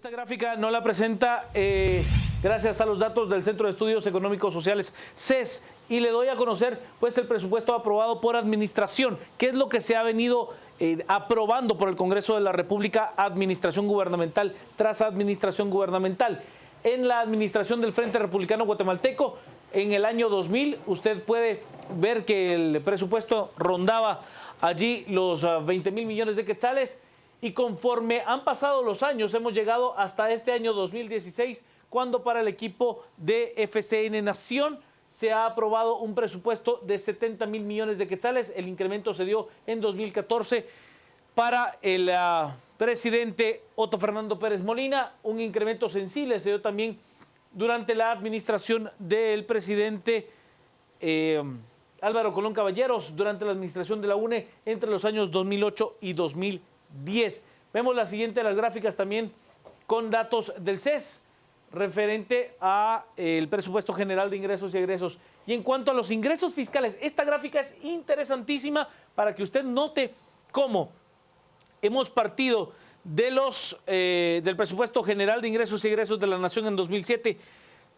Esta gráfica no la presenta gracias a los datos del Centro de Estudios Económicos Sociales, CES, y le doy a conocer pues el presupuesto aprobado por administración, que es lo que se ha venido aprobando por el Congreso de la República, administración gubernamental tras administración gubernamental. En la administración del Frente Republicano Guatemalteco, en el año 2000, usted puede ver que el presupuesto rondaba allí los 20,000 millones de quetzales. Y conforme han pasado los años, hemos llegado hasta este año 2016, cuando para el equipo de FCN Nación se ha aprobado un presupuesto de 70,000 millones de quetzales. El incremento se dio en 2014 para el presidente Otto Fernando Pérez Molina. Un incremento sensible se dio también durante la administración del presidente Álvaro Colón Caballeros, durante la administración de la UNE entre los años 2008 y 2010. Vemos la siguiente de las gráficas también con datos del CES referente a el presupuesto general de ingresos y egresos. Y en cuanto a los ingresos fiscales, esta gráfica es interesantísima para que usted note cómo hemos partido de del presupuesto general de ingresos y egresos de la Nación en 2007,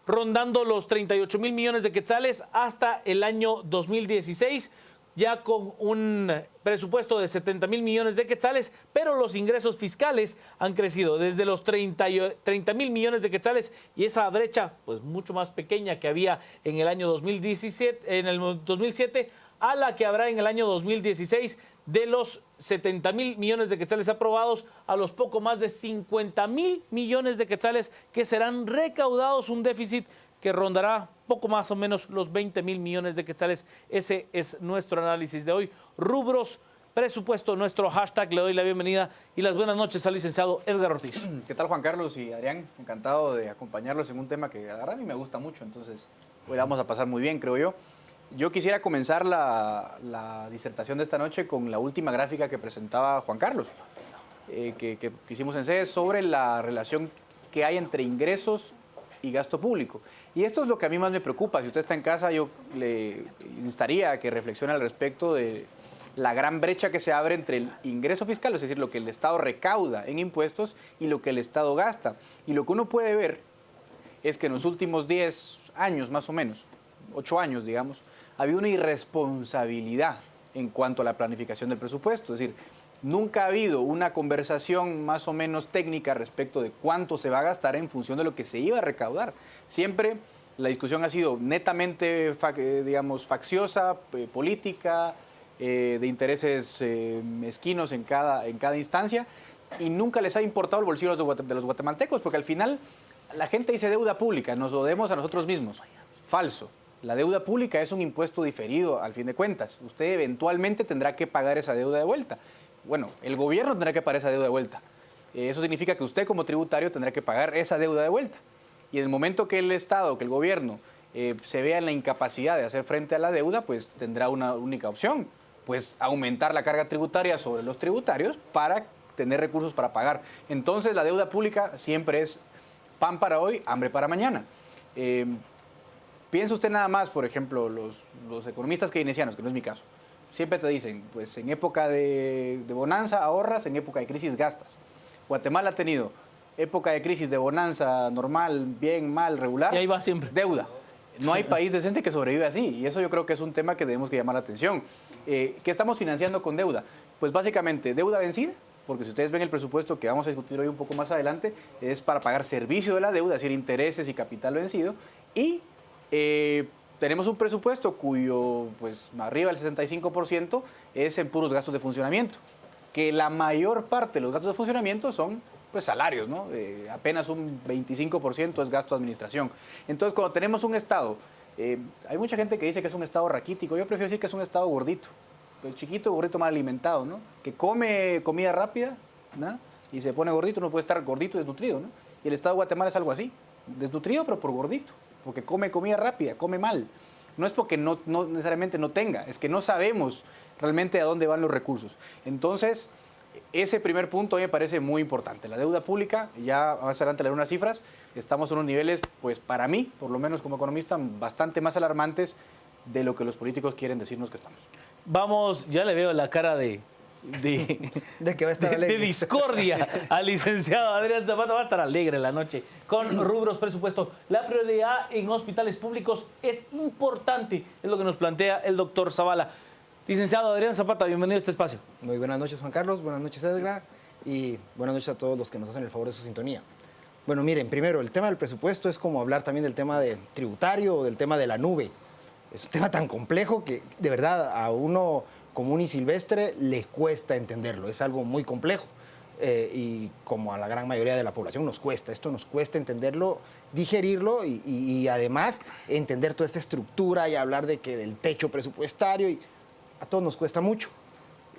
rondando los 38,000 millones de quetzales hasta el año 2016, ya con un presupuesto de 70,000 millones de quetzales, pero los ingresos fiscales han crecido desde los 30,000 millones de quetzales, y esa brecha pues mucho más pequeña que había en el año 2017, en el 2007, a la que habrá en el año 2016, de los 70,000 millones de quetzales aprobados a los poco más de 50,000 millones de quetzales que serán recaudados, un déficit que rondará poco más o menos los 20,000 millones de quetzales. Ese es nuestro análisis de hoy. Rubros, presupuesto, nuestro hashtag. Le doy la bienvenida y las buenas noches al licenciado Edgar Ortiz. ¿Qué tal, Juan Carlos y Adrián? Encantado de acompañarlos en un tema que a mí me gusta mucho, entonces hoy vamos a pasar muy bien, creo yo. Yo quisiera comenzar la disertación de esta noche con la última gráfica que presentaba Juan Carlos, que hicimos en CES, sobre la relación que hay entre ingresos y gasto público. Y esto es lo que a mí más me preocupa. Si usted está en casa, yo le instaría a que reflexione al respecto de la gran brecha que se abre entre el ingreso fiscal, es decir, lo que el Estado recauda en impuestos, y lo que el Estado gasta. Y lo que uno puede ver es que en los últimos 10 años, más o menos, 8 años, digamos, había una irresponsabilidad en cuanto a la planificación del presupuesto. Es decir, nunca ha habido una conversación más o menos técnica respecto de cuánto se va a gastar en función de lo que se iba a recaudar. Siempre la discusión ha sido netamente, digamos, facciosa, política, de intereses mezquinos en cada instancia, y nunca les ha importado el bolsillo de los guatemaltecos, porque al final la gente dice deuda pública, nos lo debemos a nosotros mismos. Falso. La deuda pública es un impuesto diferido, al fin de cuentas. Usted eventualmente tendrá que pagar esa deuda de vuelta. Bueno, el gobierno tendrá que pagar esa deuda de vuelta. Eso significa que usted como tributario tendrá que pagar esa deuda de vuelta. Y en el momento que el Estado, que el gobierno, se vea en la incapacidad de hacer frente a la deuda, pues tendrá una única opción, pues aumentar la carga tributaria sobre los tributarios para tener recursos para pagar. Entonces la deuda pública siempre es pan para hoy, hambre para mañana. Piensa usted nada más, por ejemplo, los economistas keynesianos, que no es mi caso, siempre te dicen, pues en época de bonanza ahorras, en época de crisis gastas. Guatemala ha tenido época de crisis, de bonanza, normal, bien, mal, regular. Y ahí va siempre. Deuda. No hay país decente que sobrevive así, y eso yo creo que es un tema que debemos que llamar la atención. ¿Qué estamos financiando con deuda? Pues básicamente deuda vencida, porque si ustedes ven el presupuesto que vamos a discutir hoy un poco más adelante, es para pagar servicio de la deuda, es decir, intereses y capital vencido, y tenemos un presupuesto cuyo, pues, arriba del 65% es en puros gastos de funcionamiento, que la mayor parte de los gastos de funcionamiento son, pues, salarios, ¿no? Apenas un 25% es gasto de administración. Entonces, cuando tenemos un Estado, hay mucha gente que dice que es un Estado raquítico. Yo prefiero decir que es un Estado gordito, pues, chiquito, gordito, mal alimentado, ¿no? Que come comida rápida, ¿no? Y se pone gordito, no puede estar gordito y desnutrido, ¿no? Y el Estado de Guatemala es algo así, desnutrido pero por gordito, porque come comida rápida, come mal. No es porque no necesariamente no tenga, es que no sabemos realmente a dónde van los recursos. Entonces, ese primer punto a mí me parece muy importante. La deuda pública, ya más adelante leer unas cifras, estamos en unos niveles, pues para mí, por lo menos como economista, bastante más alarmantes de lo que los políticos quieren decirnos que estamos. Vamos, ya le veo la cara de de que va a estar alegre. de discordia al licenciado Adrián Zapata. Va a estar alegre la noche con rubros presupuesto. La prioridad en hospitales públicos es importante, es lo que nos plantea el doctor Zavala. Licenciado Adrián Zapata, bienvenido a este espacio. Muy buenas noches, Juan Carlos. Buenas noches, Edgar. Y buenas noches a todos los que nos hacen el favor de su sintonía. Bueno, miren, primero, el tema del presupuesto es como hablar también del tema del tributario o del tema de la nube. Es un tema tan complejo que, de verdad, a uno común y silvestre le cuesta entenderlo. Es algo muy complejo. Y como a la gran mayoría de la población nos cuesta. Esto nos cuesta entenderlo, digerirlo y además entender toda esta estructura y hablar de que del techo presupuestario. Y a todos nos cuesta mucho.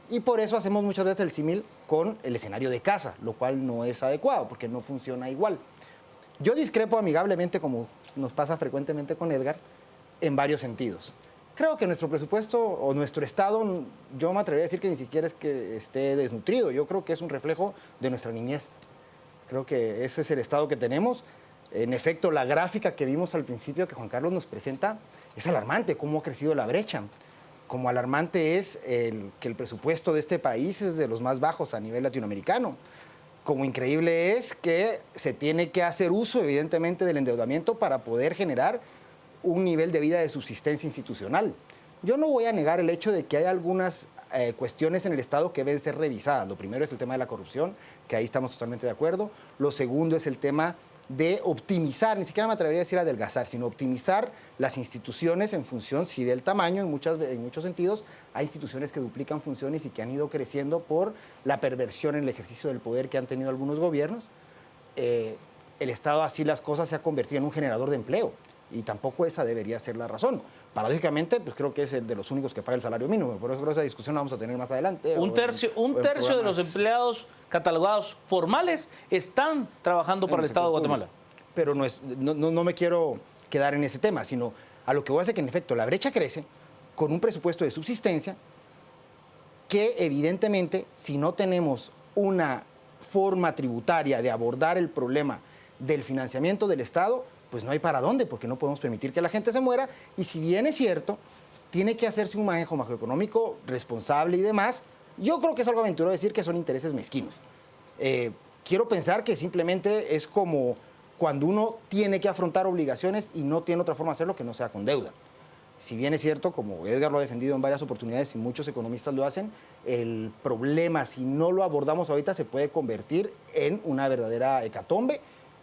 Y por eso hacemos muchas veces el símil con el escenario de casa, lo cual no es adecuado porque no funciona igual. Yo discrepo amigablemente, como nos pasa frecuentemente con Edgar, en varios sentidos. Creo que nuestro presupuesto o nuestro Estado, yo me atrevería a decir que ni siquiera es que esté desnutrido. Yo creo que es un reflejo de nuestra niñez. Creo que ese es el Estado que tenemos. En efecto, la gráfica que vimos al principio que Juan Carlos nos presenta es alarmante, cómo ha crecido la brecha. Como alarmante es que el presupuesto de este país es de los más bajos a nivel latinoamericano. Como increíble es que se tiene que hacer uso, evidentemente, del endeudamiento para poder generar un nivel de vida de subsistencia institucional. Yo no voy a negar el hecho de que hay algunas cuestiones en el Estado que deben ser revisadas. Lo primero es el tema de la corrupción, que ahí estamos totalmente de acuerdo. Lo segundo es el tema de optimizar, ni siquiera me atrevería a decir adelgazar, sino optimizar las instituciones en función, sí, del tamaño, en muchos sentidos. Hay instituciones que duplican funciones y que han ido creciendo por la perversión en el ejercicio del poder que han tenido algunos gobiernos. El Estado, así las cosas, se ha convertido en un generador de empleo y tampoco esa debería ser la razón. Paradójicamente, pues creo que es el de los únicos que paga el salario mínimo, por eso creo que esa discusión la vamos a tener más adelante. Un tercio de los empleados catalogados formales están trabajando para el Estado de Guatemala. Pero no me quiero quedar en ese tema, sino a lo que voy a hacer que en efecto la brecha crece con un presupuesto de subsistencia que evidentemente si no tenemos una forma tributaria de abordar el problema del financiamiento del Estado, pues no hay para dónde, porque no podemos permitir que la gente se muera. Y si bien es cierto, tiene que hacerse un manejo macroeconómico responsable y demás. Yo creo que es algo aventurado decir que son intereses mezquinos. Quiero pensar que simplemente es como cuando uno tiene que afrontar obligaciones y no tiene otra forma de hacerlo que no sea con deuda. Si bien es cierto, como Edgar lo ha defendido en varias oportunidades y muchos economistas lo hacen, el problema, si no lo abordamos ahorita, se puede convertir en una verdadera hecatombe.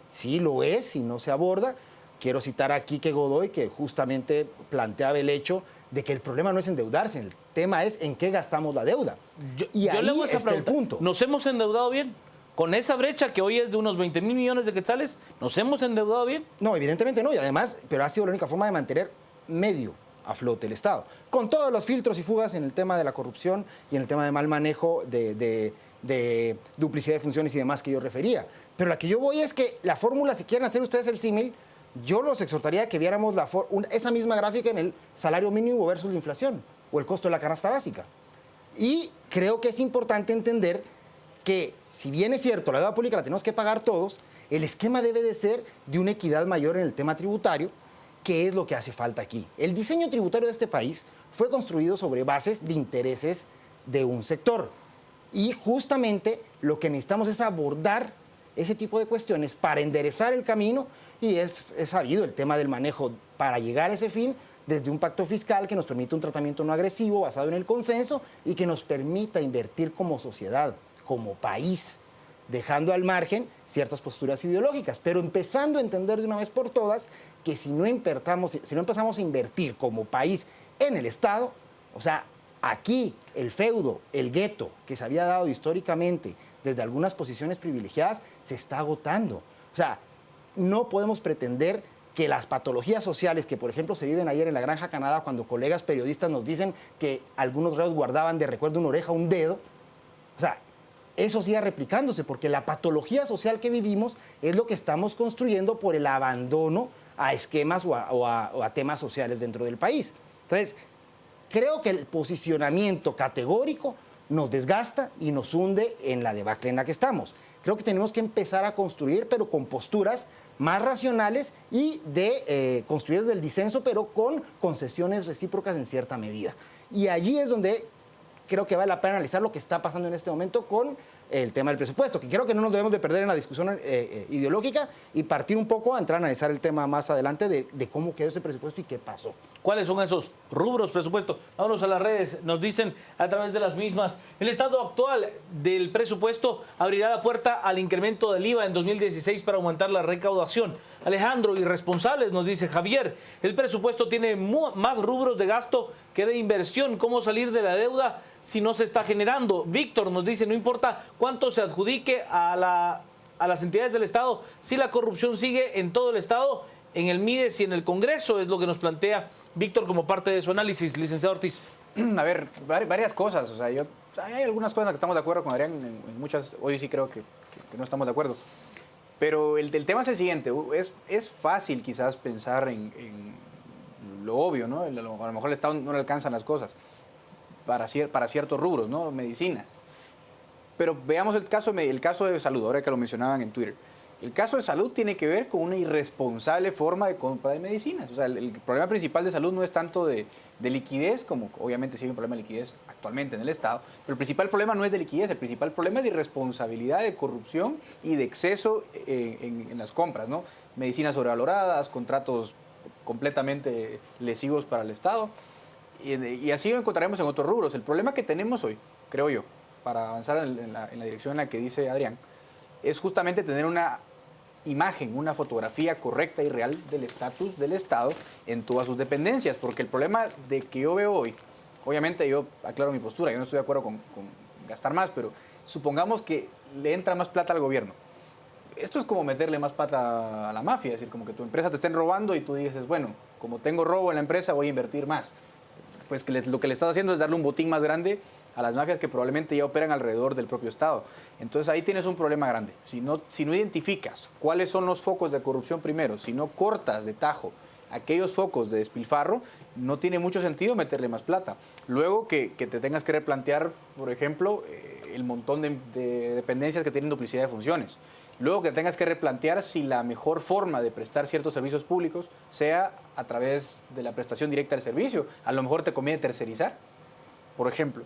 Sí lo es, si no se aborda. Quiero citar a Quique Godoy, que justamente planteaba el hecho de que el problema no es endeudarse, el tema es en qué gastamos la deuda. Y ahí está el punto. ¿Nos hemos endeudado bien? Con esa brecha que hoy es de unos 20,000 millones de quetzales, ¿nos hemos endeudado bien? No, evidentemente no, y además, pero ha sido la única forma de mantener medio a flote el Estado. Con todos los filtros y fugas en el tema de la corrupción y en el tema de mal manejo, de duplicidad de funciones y demás que yo refería. Pero la que yo voy es que la fórmula, si quieren hacer ustedes el símil, yo los exhortaría a que viéramos esa misma gráfica en el salario mínimo versus la inflación o el costo de la canasta básica. Y creo que es importante entender que, si bien es cierto, la deuda pública la tenemos que pagar todos, el esquema debe de ser de una equidad mayor en el tema tributario, que es lo que hace falta aquí. El diseño tributario de este país fue construido sobre bases de intereses de un sector. Y justamente lo que necesitamos es abordar ese tipo de cuestiones para enderezar el camino, y es sabido el tema del manejo para llegar a ese fin desde un pacto fiscal que nos permita un tratamiento no agresivo basado en el consenso y que nos permita invertir como sociedad, como país, dejando al margen ciertas posturas ideológicas, pero empezando a entender de una vez por todas que si no empezamos a invertir como país en el Estado, o sea, aquí el feudo, el gueto que se había dado históricamente desde algunas posiciones privilegiadas, se está agotando. O sea, no podemos pretender que las patologías sociales que, por ejemplo, se viven ayer en la Granja Canadá, cuando colegas periodistas nos dicen que algunos reos guardaban de recuerdo una oreja, un dedo, o sea, eso siga replicándose, porque la patología social que vivimos es lo que estamos construyendo por el abandono a esquemas o a temas sociales dentro del país. Entonces, creo que el posicionamiento categórico nos desgasta y nos hunde en la debacle en la que estamos. Creo que tenemos que empezar a construir, pero con posturas más racionales y de construir desde el disenso, pero con concesiones recíprocas en cierta medida. Y allí es donde creo que vale la pena analizar lo que está pasando en este momento con el tema del presupuesto, que creo que no nos debemos de perder en la discusión ideológica y partir un poco a entrar a analizar el tema más adelante de cómo quedó ese presupuesto y qué pasó. ¿Cuáles son esos rubros presupuesto? Vámonos a las redes. Nos dicen a través de las mismas. El estado actual del presupuesto abrirá la puerta al incremento del IVA en 2016 para aumentar la recaudación. Alejandro, irresponsables, nos dice Javier. El presupuesto tiene más rubros de gasto que de inversión. ¿Cómo salir de la deuda si no se está generando? Víctor nos dice, no importa cuánto se adjudique a las entidades del Estado, si la corrupción sigue en todo el Estado, en el MIDES y en el Congreso, es lo que nos plantea Víctor como parte de su análisis. Licenciado Ortiz. A ver, varias cosas. O sea, hay algunas cosas en las que estamos de acuerdo con Adrián, en muchas hoy sí creo que no estamos de acuerdo. Pero el tema es el siguiente, es fácil quizás pensar en lo obvio, ¿no? A lo mejor el Estado no le alcanzan las cosas para ciertos rubros, ¿no? Medicinas. Pero veamos el caso de salud, ahora que lo mencionaban en Twitter. El caso de salud tiene que ver con una irresponsable forma de compra de medicinas. O sea, el problema principal de salud no es tanto de liquidez, como obviamente sí hay un problema de liquidez actualmente en el Estado, pero el principal problema no es de liquidez, el principal problema es de irresponsabilidad, de corrupción y de exceso en las compras, ¿no? Medicinas sobrevaloradas, contratos completamente lesivos para el Estado, y así lo encontraremos en otros rubros. El problema que tenemos hoy, creo yo, para avanzar en la dirección en la que dice Adrián, es justamente tener una imagen, una fotografía correcta y real del estatus del Estado en todas sus dependencias, porque el problema de que yo veo hoy, obviamente yo aclaro mi postura, yo no estoy de acuerdo con gastar más, pero supongamos que le entra más plata al gobierno. Esto es como meterle más plata a la mafia, es decir, como que tu empresa te estén robando y tú dices, bueno, como tengo robo en la empresa voy a invertir más. Pues que lo que le estás haciendo es darle un botín más grande a las mafias que probablemente ya operan alrededor del propio Estado. Entonces ahí tienes un problema grande. Si no identificas cuáles son los focos de corrupción primero, si no cortas de tajo aquellos focos de despilfarro, no tiene mucho sentido meterle más plata. Luego que te tengas que replantear, por ejemplo, el montón de dependencias que tienen duplicidad de funciones. Luego que tengas que replantear si la mejor forma de prestar ciertos servicios públicos sea a través de la prestación directa del servicio. A lo mejor te conviene tercerizar, por ejemplo.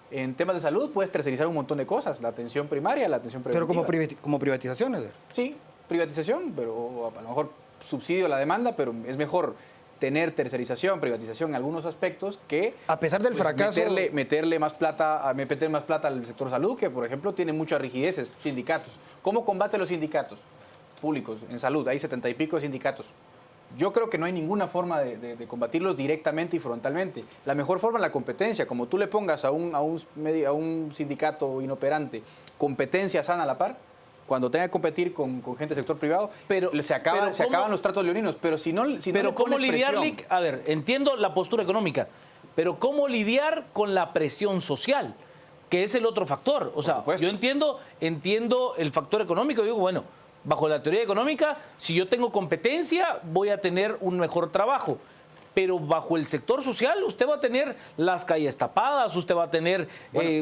En temas de salud puedes tercerizar un montón de cosas, la atención primaria, la atención preventiva. Pero como privatizaciones. Sí, privatización, pero a lo mejor subsidio a la demanda, pero es mejor tener tercerización, privatización en algunos aspectos que a pesar del fracaso meterle más plata al sector salud, que por ejemplo tiene muchas rigideces, sindicatos. ¿Cómo combate los sindicatos públicos en salud? Hay 70 y pico de sindicatos. Yo creo que no hay ninguna forma de combatirlos directamente y frontalmente. La mejor forma es la competencia. Como tú le pongas a un sindicato inoperante competencia sana a la par, cuando tenga que competir con gente del sector privado, se acaban los tratos leoninos. Pero si no ¿cómo lidiar, Lick? A ver, entiendo la postura económica, pero ¿cómo lidiar con la presión social? Que es el otro factor. O sea, yo entiendo el factor económico. Digo, bueno, bajo la teoría económica, si yo tengo competencia, voy a tener un mejor trabajo. Pero bajo el sector social, usted va a tener las calles tapadas, usted va a tener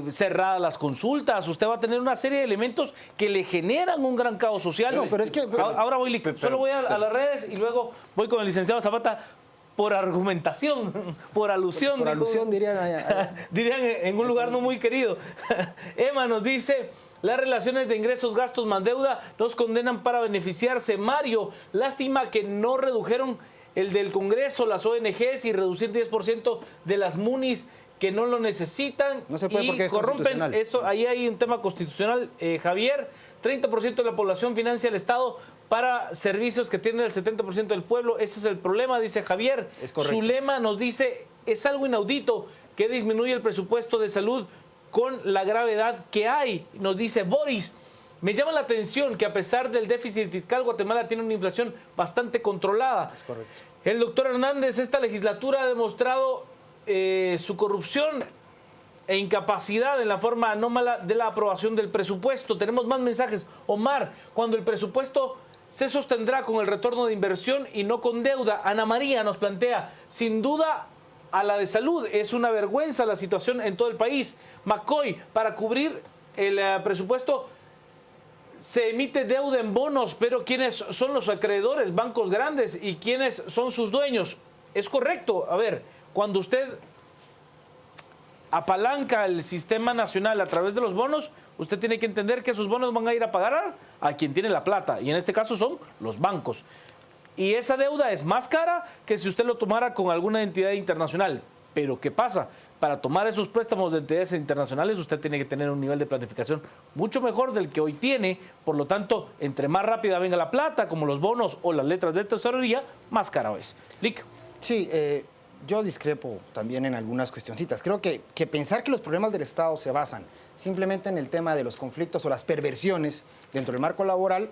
cerradas las consultas, usted va a tener una serie de elementos que le generan un gran caos social. No, pero es que... Ahora voy, Lick, solo voy a las redes y luego voy con el licenciado Zapata por argumentación, por alusión. Por alusión dirían allá. Dirían en un lugar no muy querido. Emma nos dice... Las relaciones de ingresos, gastos más deuda nos condenan para beneficiarse. Mario, lástima que no redujeron el del Congreso, las ONGs y reducir 10% de las MUNIs que no lo necesitan no se puede porque es corrompen esto. Ahí hay un tema constitucional, Javier. 30% de la población financia el Estado para servicios que tiene el 70% del pueblo. Ese es el problema, dice Javier. Es correcto. Su lema nos dice, es algo inaudito que disminuye el presupuesto de salud con la gravedad que hay, nos dice Boris. Me llama la atención que a pesar del déficit fiscal, Guatemala tiene una inflación bastante controlada. Es correcto. El doctor Hernández, esta legislatura ha demostrado su corrupción e incapacidad en la forma anómala de la aprobación del presupuesto. Tenemos más mensajes. Omar, cuando el presupuesto se sostendrá con el retorno de inversión y no con deuda. Ana María nos plantea, sin duda, a la de salud. Es una vergüenza la situación en todo el país. McCoy, para cubrir el presupuesto se emite deuda en bonos, pero ¿quiénes son los acreedores? Bancos grandes. ¿Y quiénes son sus dueños? Es correcto. A ver, cuando usted apalanca el sistema nacional a través de los bonos, usted tiene que entender que esos bonos van a ir a pagar a quien tiene la plata, y en este caso son los bancos. Y esa deuda es más cara que si usted lo tomara con alguna entidad internacional. Pero ¿qué pasa? Para tomar esos préstamos de entidades internacionales usted tiene que tener un nivel de planificación mucho mejor del que hoy tiene. Por lo tanto, entre más rápida venga la plata, como los bonos o las letras de tesorería, más cara es. Lic. Sí, yo discrepo también en algunas cuestioncitas. Creo que pensar que los problemas del Estado se basan simplemente en el tema de los conflictos o las perversiones dentro del marco laboral,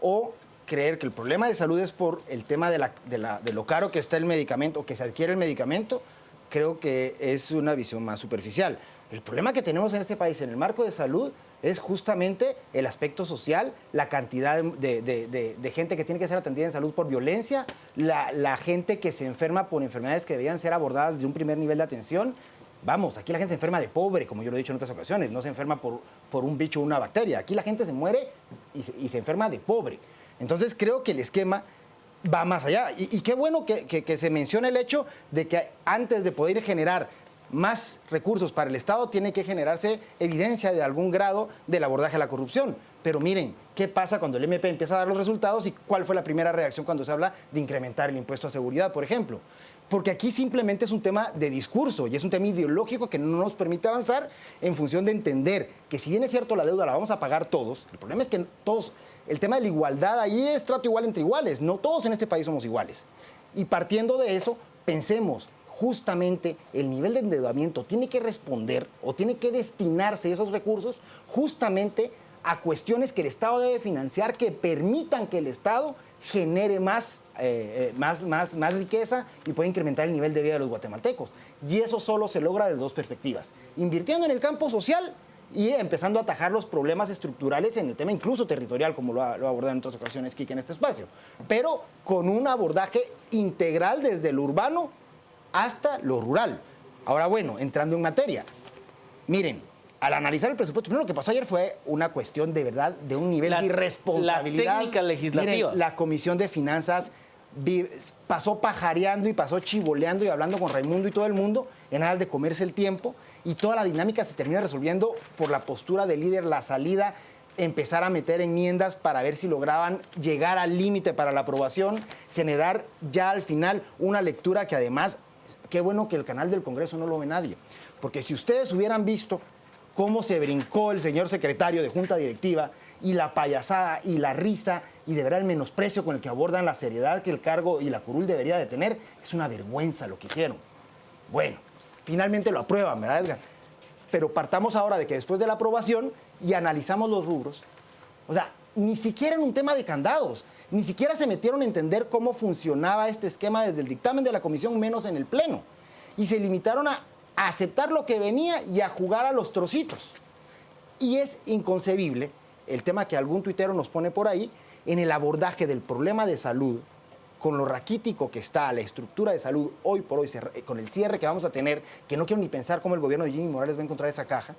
o creer que el problema de salud es por el tema de lo caro que está el medicamento o que se adquiere el medicamento, creo que es una visión más superficial. El problema que tenemos en este país en el marco de salud es justamente el aspecto social, la cantidad de gente que tiene que ser atendida en salud por violencia, la gente que se enferma por enfermedades que debían ser abordadas de un primer nivel de atención. Vamos, aquí la gente se enferma de pobre, como yo lo he dicho en otras ocasiones, no se enferma por un bicho o una bacteria. Aquí la gente se muere y se enferma de pobre. Entonces creo que el esquema va más allá. Y qué bueno que se mencione el hecho de que antes de poder generar más recursos para el Estado, tiene que generarse evidencia de algún grado del abordaje a la corrupción. Pero miren, ¿qué pasa cuando el MP empieza a dar los resultados y cuál fue la primera reacción cuando se habla de incrementar el impuesto a seguridad, por ejemplo? Porque aquí simplemente es un tema de discurso y es un tema ideológico que no nos permite avanzar en función de entender que si bien es cierto la deuda la vamos a pagar todos, el problema es que todos, el tema de la igualdad ahí es trato igual entre iguales, no todos en este país somos iguales. Y partiendo de eso, pensemos, justamente el nivel de endeudamiento tiene que responder o tiene que destinarse esos recursos justamente a cuestiones que el Estado debe financiar que permitan que el Estado genere más riqueza y pueda incrementar el nivel de vida de los guatemaltecos. Y eso solo se logra de dos perspectivas: invirtiendo en el campo social y empezando a atajar los problemas estructurales en el tema incluso territorial, como lo ha abordado en otras ocasiones Kike en este espacio, pero con un abordaje integral desde lo urbano hasta lo rural. Ahora, bueno, entrando en materia, miren, al analizar el presupuesto, primero lo que pasó ayer fue una cuestión de verdad de un nivel de irresponsabilidad. La técnica legislativa. Miren, la Comisión de Finanzas pasó pajareando y pasó chivoleando y hablando con Raimundo y todo el mundo en aras de comerse el tiempo, y toda la dinámica se termina resolviendo por la postura del líder, la salida, empezar a meter enmiendas para ver si lograban llegar al límite para la aprobación, generar ya al final una lectura que además, qué bueno que el canal del Congreso no lo ve nadie, porque si ustedes hubieran visto cómo se brincó el señor secretario de Junta Directiva y la payasada y la risa y de verdad el menosprecio con el que abordan la seriedad que el cargo y la curul debería de tener, es una vergüenza lo que hicieron. Bueno, finalmente lo aprueban, ¿verdad, Edgar? Pero partamos ahora de que después de la aprobación y analizamos los rubros, o sea, ni siquiera en un tema de candados, ni siquiera se metieron a entender cómo funcionaba este esquema desde el dictamen de la comisión, menos en el pleno. Y se limitaron a aceptar lo que venía y a jugar a los trocitos. Y es inconcebible el tema que algún tuitero nos pone por ahí en el abordaje del problema de salud, con lo raquítico que está la estructura de salud hoy por hoy, con el cierre que vamos a tener, que no quiero ni pensar cómo el gobierno de Jimmy Morales va a encontrar esa caja,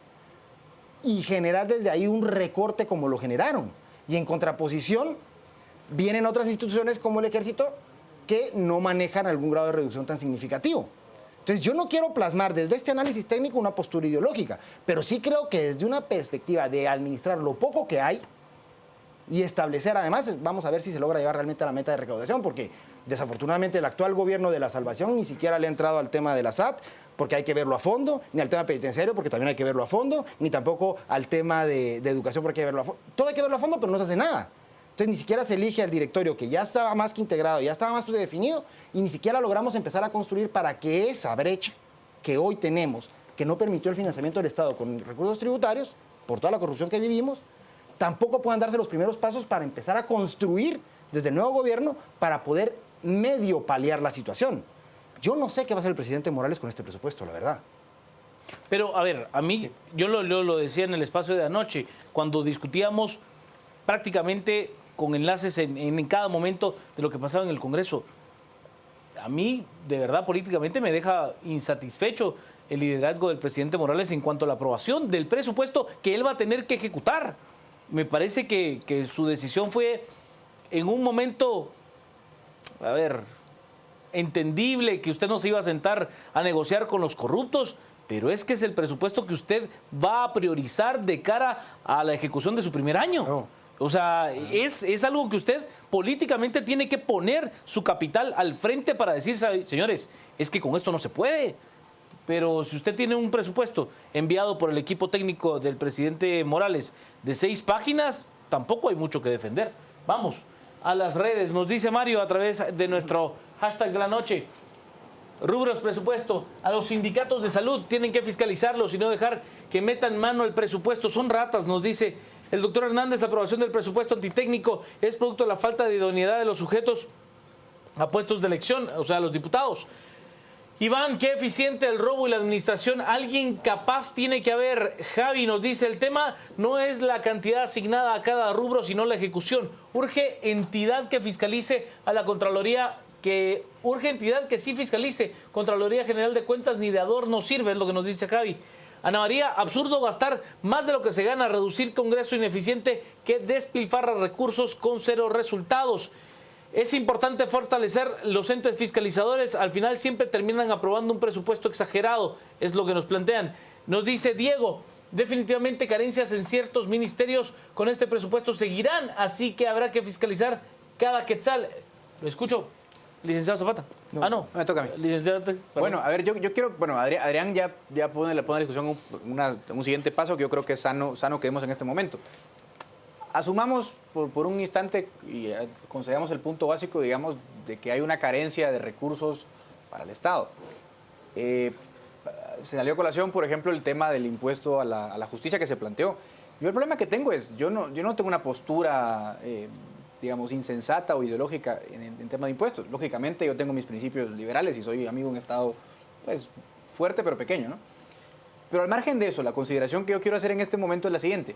y generar desde ahí un recorte como lo generaron. Y en contraposición vienen otras instituciones como el Ejército que no manejan algún grado de reducción tan significativo. Entonces yo no quiero plasmar desde este análisis técnico una postura ideológica, pero sí creo que desde una perspectiva de administrar lo poco que hay y establecer, además, vamos a ver si se logra llevar realmente a la meta de recaudación, porque desafortunadamente el actual gobierno de la Salvación ni siquiera le ha entrado al tema de la SAT, porque hay que verlo a fondo, ni al tema penitenciario, porque también hay que verlo a fondo, ni tampoco al tema de educación, porque hay que verlo a fondo. Todo hay que verlo a fondo, pero no se hace nada. Entonces ni siquiera se elige al directorio, que ya estaba más que integrado, ya estaba más definido, y ni siquiera logramos empezar a construir para que esa brecha que hoy tenemos, que no permitió el financiamiento del Estado con recursos tributarios, por toda la corrupción que vivimos, tampoco puedan darse los primeros pasos para empezar a construir desde el nuevo gobierno para poder medio paliar la situación. Yo no sé qué va a hacer el presidente Morales con este presupuesto, la verdad. Pero, a ver, a mí, yo lo decía en el espacio de anoche, cuando discutíamos prácticamente con enlaces en cada momento de lo que pasaba en el Congreso. A mí, de verdad, políticamente me deja insatisfecho el liderazgo del presidente Morales en cuanto a la aprobación del presupuesto que él va a tener que ejecutar. Me parece que su decisión fue en un momento, a ver, entendible, que usted no se iba a sentar a negociar con los corruptos, pero es que es el presupuesto que usted va a priorizar de cara a la ejecución de su primer año. No. O sea, es algo que usted políticamente tiene que poner su capital al frente para decir, señores, es que con esto no se puede. Pero si usted tiene un presupuesto enviado por el equipo técnico del presidente Morales de 6 páginas, tampoco hay mucho que defender. Vamos a las redes, nos dice Mario a través de nuestro hashtag de la noche. Rubros presupuesto, a los sindicatos de salud tienen que fiscalizarlos y no dejar que metan mano al presupuesto. Son ratas, nos dice el doctor Hernández. Aprobación del presupuesto antitécnico es producto de la falta de idoneidad de los sujetos a puestos de elección, o sea, los diputados. Iván, qué eficiente el robo y la administración. Alguien capaz tiene que haber. Javi nos dice, el tema no es la cantidad asignada a cada rubro, sino la ejecución. Urge entidad que fiscalice a la Contraloría, urge entidad que sí fiscalice. Contraloría General de Cuentas ni de adorno sirve, es lo que nos dice Javi. Ana María, absurdo gastar más de lo que se gana, reducir Congreso ineficiente que despilfarra recursos con 0 resultados. Es importante fortalecer los entes fiscalizadores. Al final siempre terminan aprobando un presupuesto exagerado, es lo que nos plantean. Nos dice Diego, definitivamente carencias en ciertos ministerios con este presupuesto seguirán, así que habrá que fiscalizar cada quetzal. Lo escucho, licenciado Zapata. No, no. me toca a mí. Licenciado, bueno, a ver, yo quiero, bueno, Adrián ya pone la discusión un siguiente paso que yo creo que es sano que demos en este momento. Asumamos por un instante y concedamos el punto básico, digamos, de que hay una carencia de recursos para el Estado. Se salió a colación, por ejemplo, el tema del impuesto a la justicia que se planteó. Yo el problema que tengo es, yo no tengo una postura, digamos, insensata o ideológica en tema de impuestos. Lógicamente yo tengo mis principios liberales y soy amigo de un Estado, pues, fuerte pero pequeño, ¿no? Pero al margen de eso, la consideración que yo quiero hacer en este momento es la siguiente.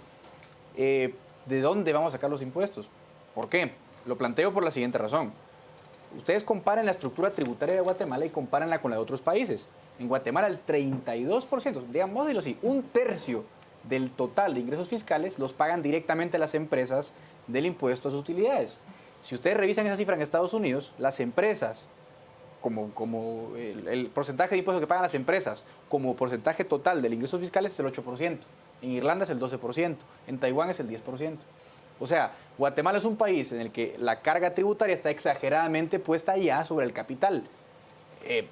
¿De dónde vamos a sacar los impuestos? ¿Por qué? Lo planteo por la siguiente razón. Ustedes comparen la estructura tributaria de Guatemala y compárenla con la de otros países. En Guatemala el 32%, digámoslo así, 1/3 del total de ingresos fiscales los pagan directamente las empresas del impuesto a sus utilidades. Si ustedes revisan esa cifra en Estados Unidos, las empresas, como el porcentaje de impuestos que pagan las empresas como porcentaje total del ingreso fiscal es el 8%. En Irlanda es el 12%, en Taiwán es el 10%. O sea, Guatemala es un país en el que la carga tributaria está exageradamente puesta ya sobre el capital.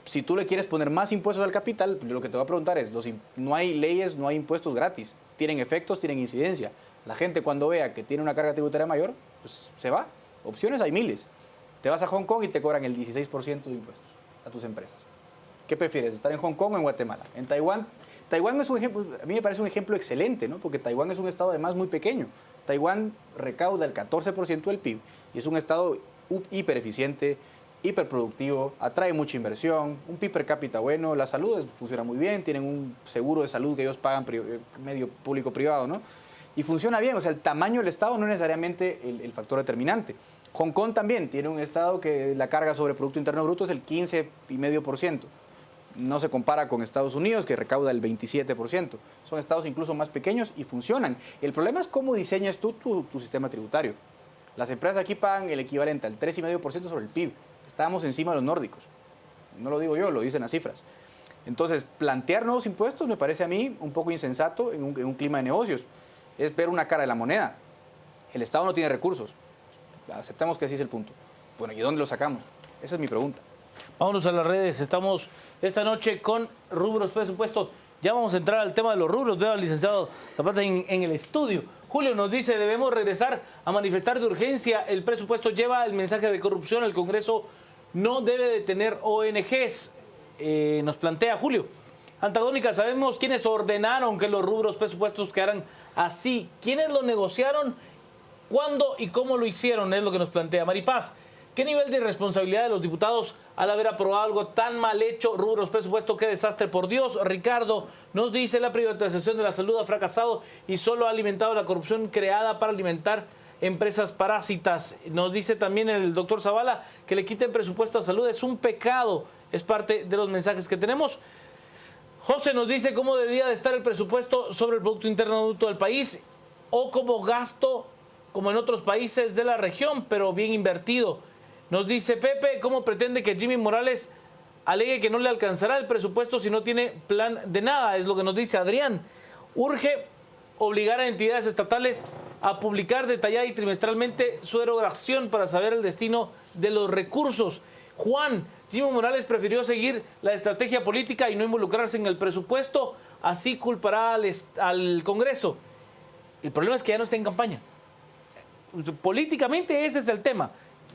Si tú le quieres poner más impuestos al capital, lo que te voy a preguntar es, no hay leyes, no hay impuestos gratis. Tienen efectos, tienen incidencia. La gente cuando vea que tiene una carga tributaria mayor, pues se va. Opciones hay miles. Te vas a Hong Kong y te cobran el 16% de impuestos a tus empresas. ¿Qué prefieres, estar en Hong Kong o en Guatemala? En Taiwán es un ejemplo, a mí me parece un ejemplo excelente, ¿no? Porque Taiwán es un estado además muy pequeño. Taiwán recauda el 14% del PIB y es un estado hiper eficiente, hiperproductivo, atrae mucha inversión, un PIB per cápita bueno, la salud funciona muy bien, tienen un seguro de salud que ellos pagan medio público-privado, ¿no? Y funciona bien, o sea, el tamaño del estado no es necesariamente el factor determinante. Hong Kong también tiene un estado que la carga sobre Producto Interno Bruto es el 15,5%. No se compara con Estados Unidos, que recauda el 27%. Son estados incluso más pequeños y funcionan. El problema es cómo diseñas tú tu sistema tributario. Las empresas aquí pagan el equivalente al 3,5% sobre el PIB. Estábamos encima de los nórdicos. No lo digo yo, lo dicen las cifras. Entonces, plantear nuevos impuestos me parece a mí un poco insensato en un clima de negocios. Es ver una cara de la moneda. El Estado no tiene recursos. Aceptamos que así es el punto. Bueno, ¿y dónde los sacamos? Esa es mi pregunta. Vámonos a las redes. Estamos esta noche con rubros presupuesto. Ya vamos a entrar al tema de los rubros. Veo al licenciado Zapata en el estudio. Julio nos dice, debemos regresar a manifestar de urgencia. El presupuesto lleva el mensaje de corrupción. El Congreso no debe de tener ONGs. Nos plantea Julio. Antagónica, sabemos quiénes ordenaron que los rubros presupuestos quedaran así. ¿Quiénes lo negociaron? ¿Cuándo y cómo lo hicieron? Es lo que nos plantea Maripaz. ¿Qué nivel de irresponsabilidad de los diputados al haber aprobado algo tan mal hecho? Rubros presupuesto, qué desastre, por Dios. Ricardo nos dice, la privatización de la salud ha fracasado y solo ha alimentado la corrupción creada para alimentar empresas parásitas. Nos dice también el doctor Zavala que le quiten presupuesto a salud es un pecado. Es parte de los mensajes que tenemos. José nos dice cómo debería de estar el presupuesto sobre el Producto Interno Bruto del país o como gasto como en otros países de la región, pero bien invertido. Nos dice Pepe, ¿cómo pretende que Jimmy Morales alegue que no le alcanzará el presupuesto si no tiene plan de nada, es lo que nos dice Adrián. Urge obligar a entidades estatales a publicar detallada y trimestralmente su erogación para saber el destino de los recursos. Juan, Jimmy Morales prefirió seguir la estrategia política y no involucrarse en el presupuesto, así culpará al Congreso. El problema es que ya no está en campaña. Políticamente ese es el tema.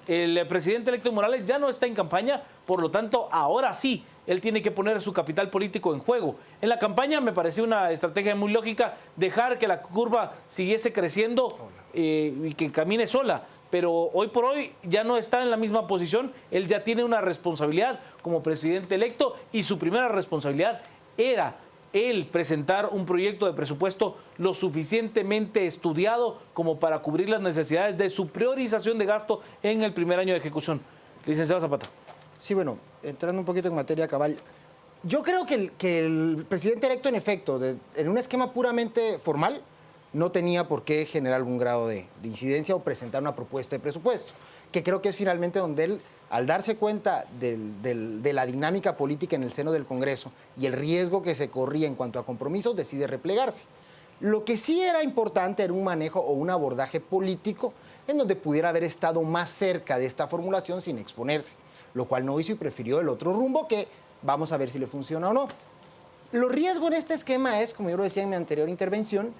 El presidente electo Morales ya no está en campaña, por lo tanto, ahora sí, él tiene que poner su capital político en juego. En la campaña me pareció una estrategia muy lógica dejar que la curva siguiese creciendo y que camine sola. Pero hoy por hoy ya no está en la misma posición, él ya tiene una responsabilidad como presidente electo y su primera responsabilidad era él presentar un proyecto de presupuesto lo suficientemente estudiado como para cubrir las necesidades de su priorización de gasto en el primer año de ejecución. Licenciado Zapata. Sí, bueno, entrando un poquito en materia cabal, yo creo que el presidente electo, en efecto, en un esquema puramente formal, no tenía por qué generar algún grado de incidencia o presentar una propuesta de presupuesto, que creo que es finalmente donde él, al darse cuenta de la dinámica política en el seno del Congreso y el riesgo que se corría en cuanto a compromisos, decide replegarse. Lo que sí era importante era un manejo o un abordaje político en donde pudiera haber estado más cerca de esta formulación sin exponerse, lo cual no hizo y prefirió el otro rumbo que vamos a ver si le funciona o no. Lo riesgo en este esquema es, como yo lo decía en mi anterior intervención,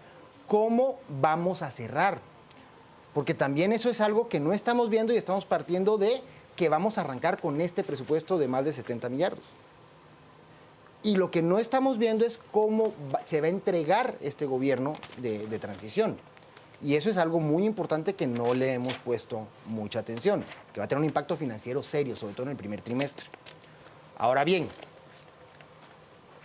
cómo vamos a cerrar. Porque también eso es algo que no estamos viendo y estamos partiendo de que vamos a arrancar con este presupuesto de más de 70 millardos. Y lo que no estamos viendo es cómo se va a entregar este gobierno de transición. Y eso es algo muy importante que no le hemos puesto mucha atención, que va a tener un impacto financiero serio, sobre todo en el primer trimestre. Ahora bien,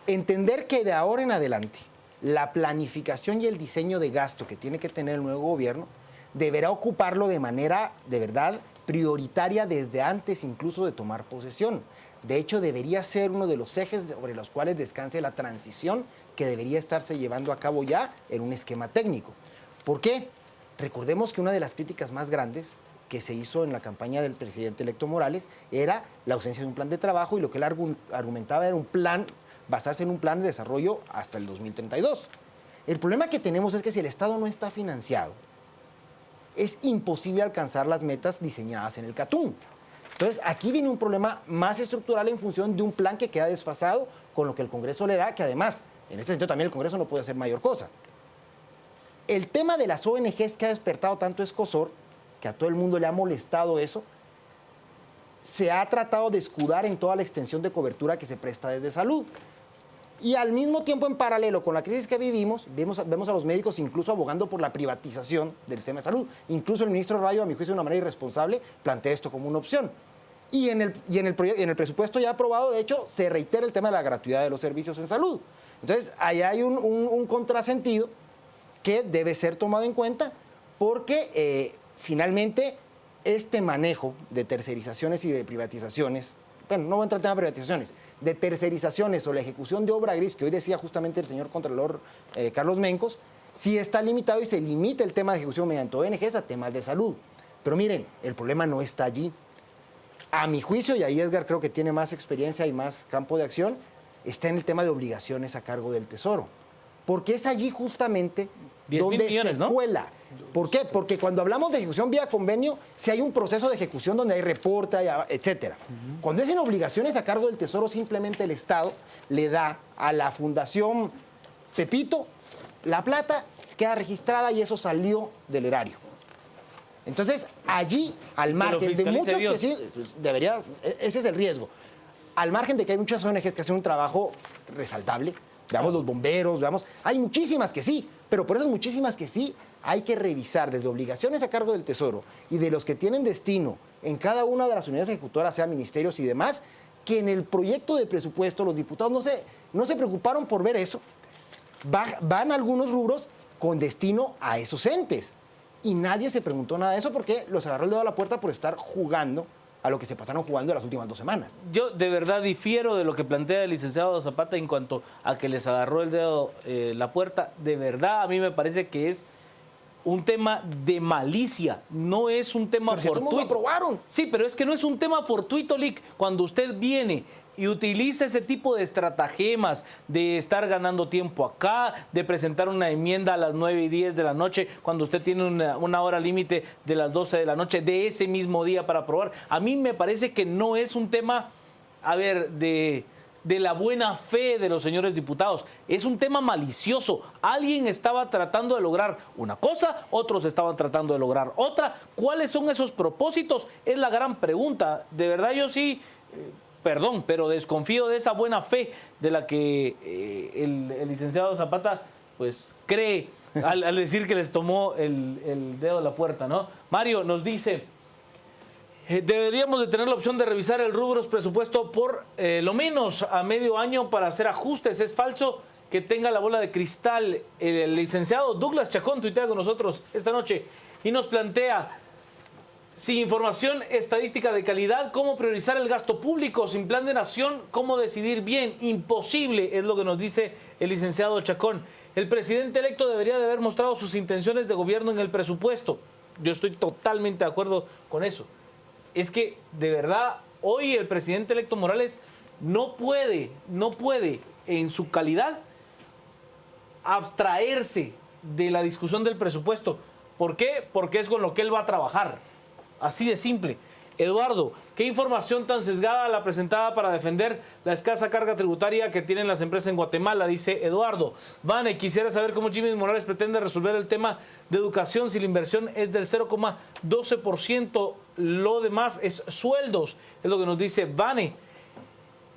entender que de ahora en adelante la planificación y el diseño de gasto que tiene que tener el nuevo gobierno deberá ocuparlo de manera, de verdad, prioritaria desde antes incluso de tomar posesión. De hecho, debería ser uno de los ejes sobre los cuales descanse la transición que debería estarse llevando a cabo ya en un esquema técnico. ¿Por qué? Recordemos que una de las críticas más grandes que se hizo en la campaña del presidente electo Morales era la ausencia de un plan de trabajo y lo que él argumentaba era un plan, basarse en un plan de desarrollo hasta el 2032. El problema que tenemos es que si el Estado no está financiado, es imposible alcanzar las metas diseñadas en el CATUM. Entonces, aquí viene un problema más estructural en función de un plan que queda desfasado con lo que el Congreso le da, que además, en este sentido también el Congreso no puede hacer mayor cosa. El tema de las ONGs que ha despertado tanto escozor, que a todo el mundo le ha molestado eso, se ha tratado de escudar en toda la extensión de cobertura que se presta desde salud. Y al mismo tiempo, en paralelo con la crisis que vivimos, vemos a los médicos incluso abogando por la privatización del tema de salud. Incluso el ministro Rayo, a mi juicio, de una manera irresponsable, plantea esto como una opción. Y en el presupuesto ya aprobado, de hecho, se reitera el tema de la gratuidad de los servicios en salud. Entonces, ahí hay un contrasentido que debe ser tomado en cuenta porque finalmente este manejo de tercerizaciones y de privatizaciones, bueno, no voy a entrar en el tema de privatizaciones, de tercerizaciones o la ejecución de obra gris, que hoy decía justamente el señor Contralor Carlos Mencos, sí está limitado y se limita el tema de ejecución mediante ONGs a temas de salud. Pero miren, el problema no está allí. A mi juicio, y ahí Edgar creo que tiene más experiencia y más campo de acción, está en el tema de obligaciones a cargo del Tesoro. Porque es allí justamente donde se cuela. ¿Por qué? Porque cuando hablamos de ejecución vía convenio, si hay un proceso de ejecución donde hay reporte, etcétera. Cuando es en obligaciones a cargo del Tesoro, simplemente el Estado le da a la Fundación Pepito la plata, queda registrada y eso salió del erario. Entonces, allí, al margen de muchos que sí, pues, ese es el riesgo. Al margen de que hay muchas ONGs que hacen un trabajo resaltable, veamos los bomberos, hay muchísimas que sí, pero por esas muchísimas que sí, hay que revisar desde obligaciones a cargo del Tesoro y de los que tienen destino en cada una de las unidades ejecutoras, sea ministerios y demás, que en el proyecto de presupuesto los diputados no se preocuparon por ver eso. Van algunos rubros con destino a esos entes. Y nadie se preguntó nada de eso porque los agarró el dedo a la puerta por estar jugando a lo que se pasaron jugando en las últimas 2 semanas. Yo de verdad difiero de lo que plantea el licenciado Zapata en cuanto a que les agarró el dedo la puerta. De verdad, a mí me parece que es un tema de malicia, no es un tema fortuito. Lo aprobaron. Sí, pero es que no es un tema fortuito, Lick. Cuando usted viene y utiliza ese tipo de estratagemas de estar ganando tiempo acá, de presentar una enmienda a las 9:10 de la noche, cuando usted tiene una hora límite de las 12 de la noche de ese mismo día para aprobar, a mí me parece que no es un tema, a ver, de la buena fe de los señores diputados. Es un tema malicioso. Alguien estaba tratando de lograr una cosa, otros estaban tratando de lograr otra. ¿Cuáles son esos propósitos? Es la gran pregunta. De verdad yo sí, perdón, pero desconfío de esa buena fe de la que el licenciado Zapata pues cree al decir que les tomó el dedo de la puerta, ¿no? Mario nos dice: deberíamos de tener la opción de revisar el rubro presupuesto por lo menos a medio año para hacer ajustes. Es falso que tenga la bola de cristal. El licenciado Douglas Chacón tuitea con nosotros esta noche y nos plantea: sin información estadística de calidad, ¿cómo priorizar el gasto público? Sin plan de nación, ¿cómo decidir bien? Imposible, es lo que nos dice el licenciado Chacón. El presidente electo debería de haber mostrado sus intenciones de gobierno en el presupuesto. Yo estoy totalmente de acuerdo con eso. Es que, de verdad, hoy el presidente electo Morales no puede, en su calidad, abstraerse de la discusión del presupuesto. ¿Por qué? Porque es con lo que él va a trabajar. Así de simple. Eduardo, ¿qué información tan sesgada la presentada para defender la escasa carga tributaria que tienen las empresas en Guatemala? Dice Eduardo. Vane, quisiera saber cómo Jimmy Morales pretende resolver el tema de educación si la inversión es del 0,12%, lo demás es sueldos, es lo que nos dice Vane.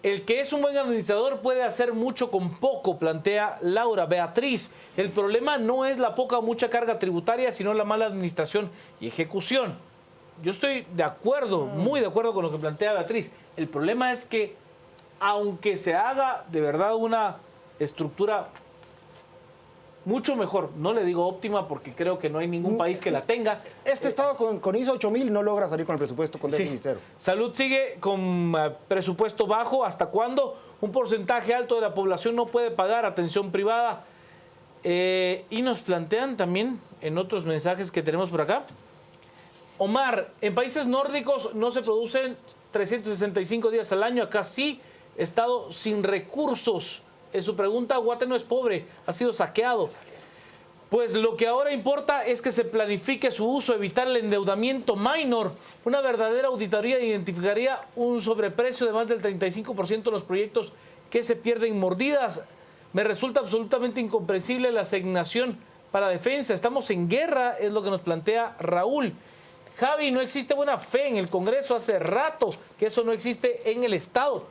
El que es un buen administrador puede hacer mucho con poco, plantea Laura. Beatriz, el problema no es la poca o mucha carga tributaria, sino la mala administración y ejecución. Yo estoy de acuerdo, muy de acuerdo con lo que plantea Beatriz. El problema es que, aunque se haga de verdad una estructura mucho mejor, no le digo óptima porque creo que no hay ningún país que la tenga. Este estado con ISO 8000 no logra salir con el presupuesto con déficit cero. Salud sigue con presupuesto bajo. ¿Hasta cuándo? Un porcentaje alto de la población no puede pagar atención privada. Y nos plantean también en otros mensajes que tenemos por acá: Omar, en países nórdicos no se producen 365 días al año, acá sí, estado sin recursos. En su pregunta, Guate no es pobre, ha sido saqueado. Pues lo que ahora importa es que se planifique su uso, evitar el endeudamiento minor. Una verdadera auditoría identificaría un sobreprecio de más del 35% en los proyectos que se pierden mordidas. Me resulta absolutamente incomprensible la asignación para defensa. Estamos en guerra, es lo que nos plantea Raúl. Javi, no existe buena fe en el Congreso, hace rato que eso no existe en el Estado.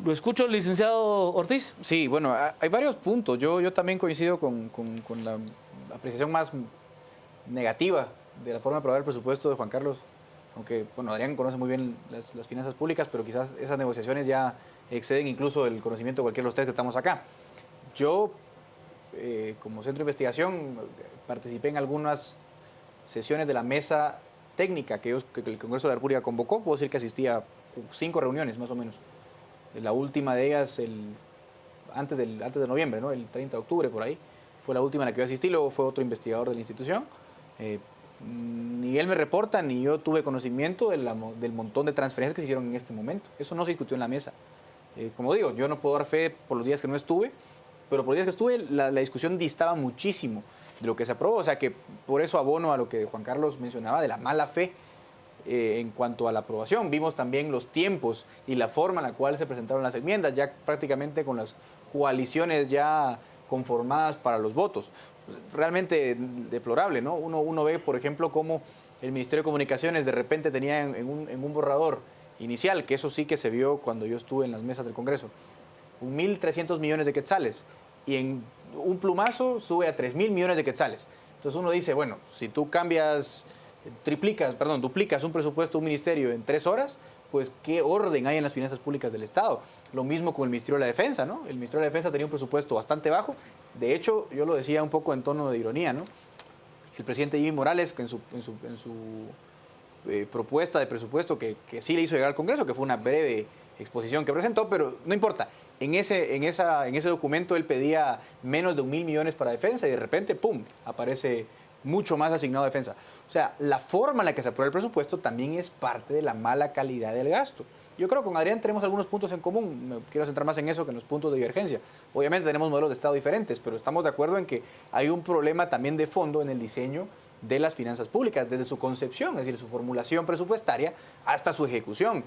¿Lo escucho, licenciado Ortiz? Sí, bueno, hay varios puntos. Yo también coincido con la apreciación más negativa de la forma de aprobar el presupuesto de Juan Carlos. Aunque, bueno, Adrián conoce muy bien las finanzas públicas, pero quizás esas negociaciones ya exceden incluso el conocimiento de cualquiera de los tres que estamos acá. Yo, como centro de investigación, participé en algunas sesiones de la mesa técnica que el Congreso de la República convocó. Puedo decir que asistí a 5 reuniones más o menos. La última de ellas antes de noviembre, ¿no? El 30 de octubre por ahí, fue la última a la que yo asistí. Luego fue otro investigador de la institución. Ni él me reporta, ni yo tuve conocimiento del montón de transferencias que se hicieron en este momento. Eso no se discutió en la mesa. Como digo, yo no puedo dar fe por los días que no estuve, pero por los días que estuve la discusión distaba muchísimo de lo que se aprobó. O sea que por eso abono a lo que Juan Carlos mencionaba de la mala fe en cuanto a la aprobación. Vimos también los tiempos y la forma en la cual se presentaron las enmiendas, ya prácticamente con las coaliciones ya conformadas para los votos. Realmente deplorable, ¿no? Uno ve, por ejemplo, cómo el Ministerio de Comunicaciones de repente tenía en un borrador inicial, que eso sí que se vio cuando yo estuve en las mesas del Congreso, 1.300 millones de quetzales, y en un plumazo sube a 3.000 millones de quetzales. Entonces uno dice, bueno, si tú duplicas un presupuesto de un ministerio en 3 horas, pues qué orden hay en las finanzas públicas del Estado. Lo mismo con el Ministerio de la Defensa, ¿no? El Ministerio de la Defensa tenía un presupuesto bastante bajo. De hecho, yo lo decía un poco en tono de ironía, ¿no? El presidente Jimmy Morales, en su propuesta de presupuesto que sí le hizo llegar al Congreso, que fue una breve exposición que presentó, pero no importa. En ese documento él pedía menos de 1.000 millones para defensa y de repente, ¡pum!, aparece mucho más asignado a defensa. O sea, la forma en la que se aprueba el presupuesto también es parte de la mala calidad del gasto. yo creo que con Adrián tenemos algunos puntos en común. Me quiero centrar más en eso que en los puntos de divergencia. Obviamente tenemos modelos de Estado diferentes, pero estamos de acuerdo en que hay un problema también de fondo en el diseño de las finanzas públicas, desde su concepción, es decir, su formulación presupuestaria hasta su ejecución.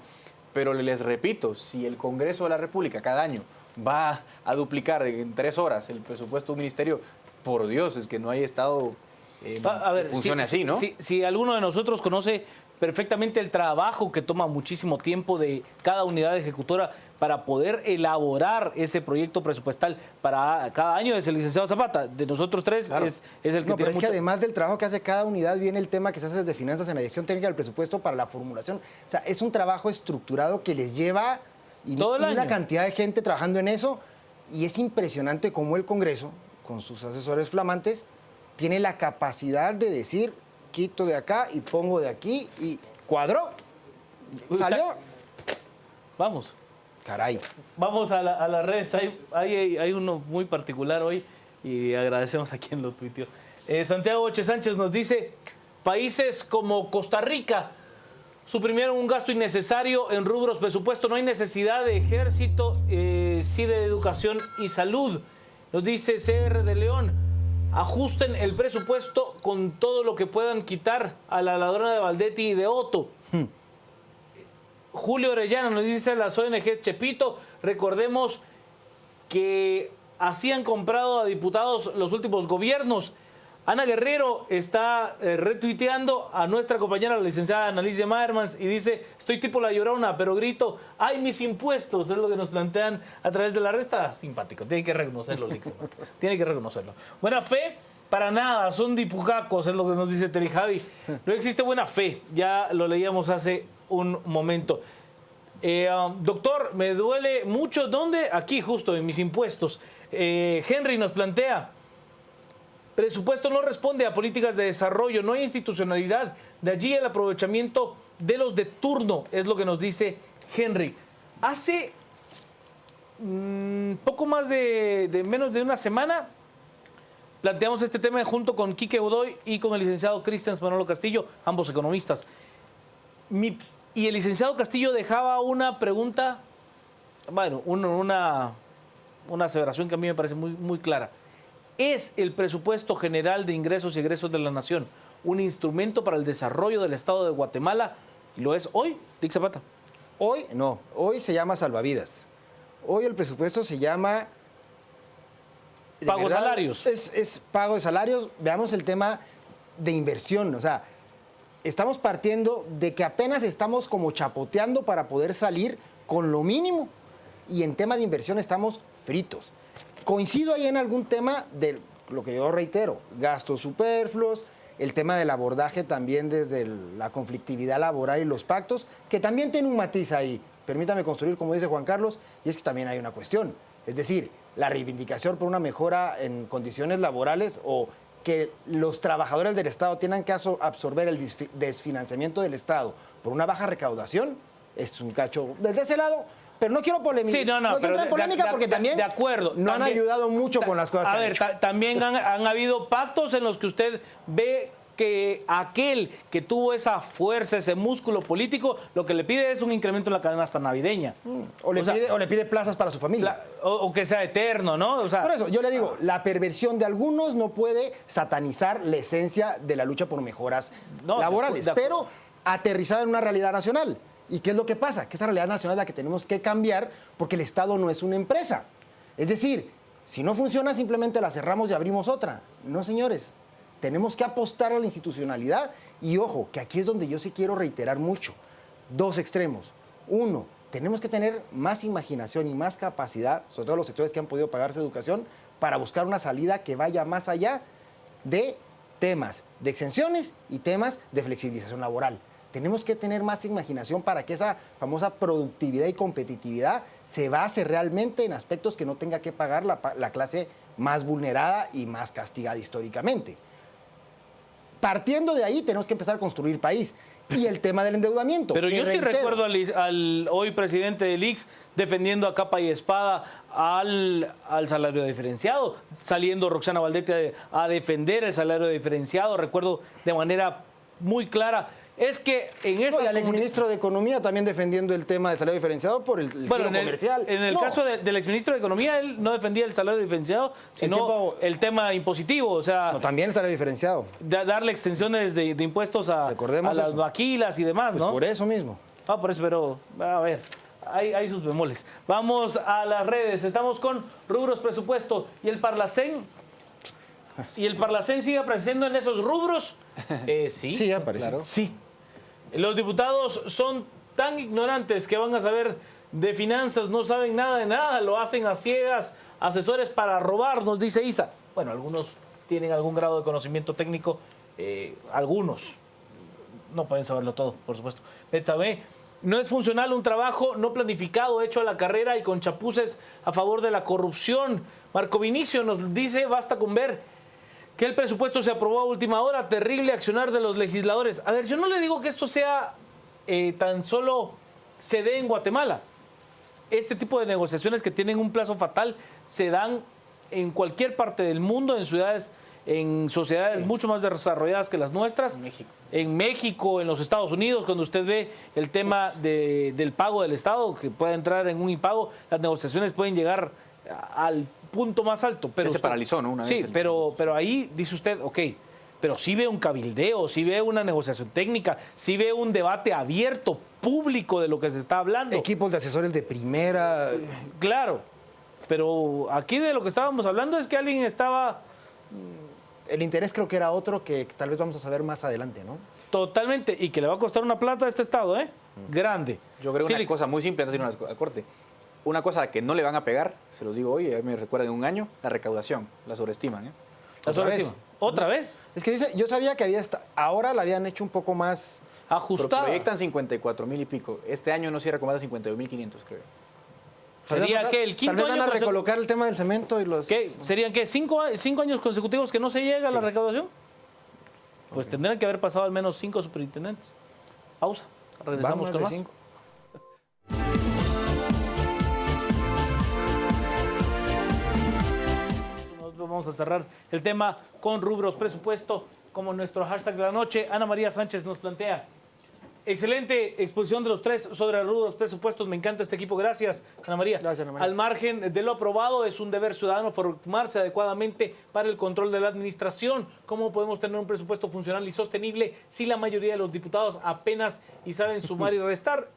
Pero les repito, si el Congreso de la República cada año va a duplicar en 3 horas el presupuesto de un ministerio, por Dios, es que no hay Estado A ver, que funcione así, ¿no? Si alguno de nosotros conoce perfectamente el trabajo que toma muchísimo tiempo de cada unidad ejecutora para poder elaborar ese proyecto presupuestal para cada año, es el licenciado Zapata. De nosotros tres Claro. es el que No, pero tiene es mucho... que además del trabajo que hace cada unidad, viene el tema que se hace desde finanzas en la dirección técnica del presupuesto para la formulación. O sea, es un trabajo estructurado que les lleva Todo el una año. cantidad de gente trabajando en eso. Y es impresionante cómo el Congreso, con sus asesores flamantes, tiene la capacidad de decir, quito de acá y pongo de aquí y cuadró. Salió. Vamos. Caray. Vamos a las redes. Hay uno muy particular hoy y agradecemos a quien lo tuiteó. Santiago Oche Sánchez nos dice, países como Costa Rica suprimieron un gasto innecesario en rubros presupuesto. No hay necesidad de ejército, sí de educación y salud. Nos dice CR de León, ajusten el presupuesto con todo lo que puedan quitar a la ladrona de Valdetti y de Otto. Julio Orellana nos dice las ONGs Chepito, recordemos que así han comprado a diputados los últimos gobiernos. Ana Guerrero está retuiteando a nuestra compañera, la licenciada Annalise Maermans, y dice, estoy tipo La Llorona, pero grito, ¡ay, mis impuestos! Es lo que nos plantean a través de la red. Está simpático, tiene que reconocerlo, Lixman. Tiene que reconocerlo. Buena fe, para nada, son dipujacos, es lo que nos dice Teri Javi. No existe buena fe, ya lo leíamos hace un momento. Doctor, me duele mucho, ¿dónde? Aquí justo, en mis impuestos. Henry nos plantea, presupuesto no responde a políticas de desarrollo, no hay institucionalidad, de allí el aprovechamiento de los de turno, es lo que nos dice Henry. Hace poco más de menos de una semana planteamos este tema junto con Quique Godoy y con el licenciado Cristian Manolo Castillo, ambos economistas. Y el licenciado Castillo dejaba una pregunta, bueno, una aseveración que a mí me parece muy, muy clara. ¿Es el presupuesto general de ingresos y egresos de la nación un instrumento para el desarrollo del Estado de Guatemala? ¿Y lo es hoy, Rick Zapata? Hoy no, hoy se llama salvavidas. Hoy el presupuesto se llama... de Pago verdad, salarios. Es pago de salarios. Veamos el tema de inversión. O sea, estamos partiendo de que apenas estamos como chapoteando para poder salir con lo mínimo. Y en tema de inversión estamos fritos. Coincido ahí en algún tema de lo que yo reitero, gastos superfluos, el tema del abordaje también desde la conflictividad laboral y los pactos, que también tiene un matiz ahí. Permítame construir, como dice Juan Carlos, y es que también hay una cuestión. Es decir, la reivindicación por una mejora en condiciones laborales o que los trabajadores del Estado tengan que absorber el desfinanciamiento del Estado por una baja recaudación, es un cacho desde ese lado. Pero no quiero polemizar. Sí, no, quiero entrar en polémica porque también de acuerdo, no han también, ayudado mucho con las cosas que a han ver, hecho. también han habido pactos en los que usted ve que aquel que tuvo esa fuerza, ese músculo político, lo que le pide es un incremento en la canasta navideña. O le pide plazas para su familia. O que sea eterno, ¿no? O sea, Por eso, yo le digo, la perversión de algunos no puede satanizar la esencia de la lucha por mejoras laborales, pero aterrizada en una realidad nacional. ¿Y qué es lo que pasa? Que esa realidad nacional es la que tenemos que cambiar porque el Estado no es una empresa. Es decir, si no funciona, simplemente la cerramos y abrimos otra. No, señores. Tenemos que apostar a la institucionalidad y ojo, que aquí es donde yo sí quiero reiterar mucho. Dos extremos. Uno, tenemos que tener más imaginación y más capacidad, sobre todo los sectores que han podido pagarse educación, para buscar una salida que vaya más allá de temas de exenciones y temas de flexibilización laboral. Tenemos que tener más imaginación para que esa famosa productividad y competitividad se base realmente en aspectos que no tenga que pagar la clase más vulnerada y más castigada históricamente. Partiendo de ahí, tenemos que empezar a construir país. Y el tema del endeudamiento. Pero yo sí recuerdo al hoy presidente del ICS defendiendo a capa y espada al salario diferenciado, saliendo Roxana Valdetti a defender el salario diferenciado. Recuerdo de manera muy clara es que en No, esas y al exministro de Economía también defendiendo el tema del salario diferenciado por el bueno, giro comercial. en el No, caso del exministro de Economía, él no defendía el salario diferenciado, sino el tema impositivo, o sea, no, también el salario diferenciado. darle extensiones de impuestos a Recordemos las eso. maquilas y demás, Pues ¿no? por eso mismo. Ah, por eso, pero a ver, hay sus bemoles. Vamos a las redes, estamos con rubros presupuesto y el Parlacén. ¿Y el Parlacén sigue apareciendo en esos rubros? Sí. Sí, aparece. Claro. Sí. Los diputados son tan ignorantes que van a saber de finanzas, no saben nada de nada, lo hacen a ciegas, asesores para robar, nos dice Isa. Bueno, algunos tienen algún grado de conocimiento técnico, algunos no pueden saberlo todo, por supuesto. Betsabe, no es funcional un trabajo no planificado, hecho a la carrera y con chapuces a favor de la corrupción. Marco Vinicio nos dice, basta con ver que el presupuesto se aprobó a última hora, terrible accionar de los legisladores. A ver, yo no le digo que esto sea tan solo se dé en Guatemala. Este tipo de negociaciones que tienen un plazo fatal se dan en cualquier parte del mundo, en ciudades, en sociedades mucho más desarrolladas que las nuestras. En México, en los Estados Unidos, cuando usted ve el tema del pago del Estado, que puede entrar en un impago, las negociaciones pueden llegar al punto más alto. Pero Se paralizó, ¿no? Una vez sí, pero ahí dice usted, ok, pero sí ve un cabildeo, sí ve una negociación técnica, sí ve un debate abierto, público de lo que se está hablando. Equipos de asesores de primera. Claro, pero aquí de lo que estábamos hablando es que alguien estaba El interés creo que era otro que tal vez vamos a saber más adelante, ¿no? totalmente, y que le va a costar una plata a este Estado, ¿eh? Grande. Yo creo que Sí, una cosa muy simple antes de ir a corte. Una cosa que no le van a pegar, se los digo hoy, a mí me recuerda en un año, la recaudación, la sobreestiman. la otra vez. sobreestima. ¿Otra vez? Es que dice, yo sabía que ahora la habían hecho un poco más. Ajustada. Proyectan 54,000 y pico. Este año no cierra con más de 52,500, creo. ¿Sería que el quinto Tal vez van año a recolocar el tema del cemento y los. ¿Qué? ¿Serían qué? ¿Cinco años consecutivos que no se llega a la recaudación? Pues tendrían que haber pasado al menos 5 superintendentes. Pausa. Regresamos Van con de más. 5. Nosotros vamos a cerrar el tema con rubros presupuesto como nuestro hashtag de la noche. Ana María Sánchez nos plantea. Excelente exposición de los tres sobre rubros presupuestos. Me encanta este equipo. Gracias, Ana María. Gracias, Ana María. Al margen de lo aprobado, es un deber ciudadano formarse adecuadamente para el control de la administración. ¿Cómo podemos tener un presupuesto funcional y sostenible si la mayoría de los diputados apenas y saben sumar y restar?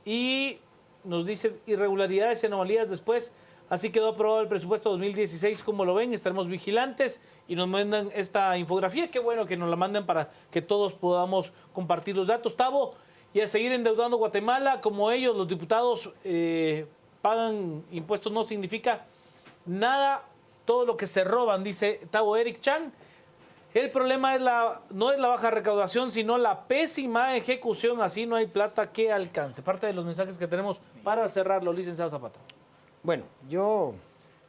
Y nos dicen irregularidades y anomalías después. Así quedó aprobado el presupuesto 2016, como lo ven, estaremos vigilantes y nos mandan esta infografía. Qué bueno que nos la manden para que todos podamos compartir los datos. Tavo, y a seguir endeudando Guatemala, como ellos, los diputados pagan impuestos, no significa nada todo lo que se roban, dice Tavo Eric Chan. El problema no es la baja recaudación, sino la pésima ejecución, así no hay plata que alcance. Parte de los mensajes que tenemos para cerrarlo, licenciado Zapata. Bueno, yo